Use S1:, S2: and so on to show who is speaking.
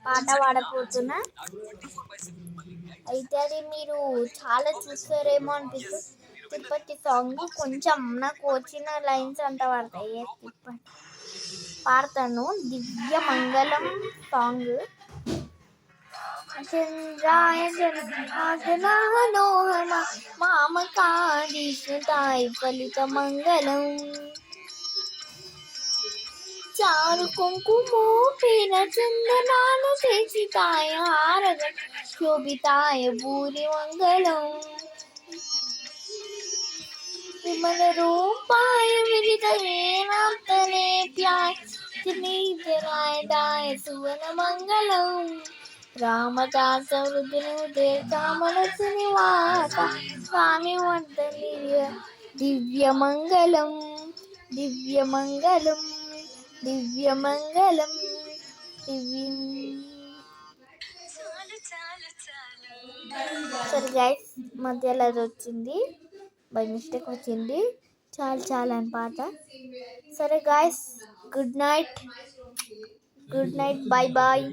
S1: పాట పాడపోతున్నా. అయితే అది మీరు చాలా చూస్తారేమో అనిపిస్తుంది. తిరుపతి సాంగ్ కొంచెం నాకు వచ్చిన లైన్స్ అంత పడతాయి. తిరుపతి పాడతాను. దివ్య మంగళం సాంగ్. చంద్రాయ జనోహమ మామకాదీష్ణుతాయి ఫలిత మంగళం. చారు కుంకుమోపేన చందనాన చేసితాయ హారగ శోభితాయ భూరి మంగళం. విమల రూపాయ విదిత వేణాంతనేప్యాయ శ్రీధరాయ సువన మంగళం. రామదాస వృద్ధుని కామలసు నివాస స్వామి వర్ధని దివ్య మంగళం. దివ్య మంగళం దివ్య మంగళం సరే గైస్, మధ్యలో అది వచ్చింది, బై మిస్టేక్ వచ్చింది. చాలా చాలా అని పాట. సరే guys, good night, bye bye.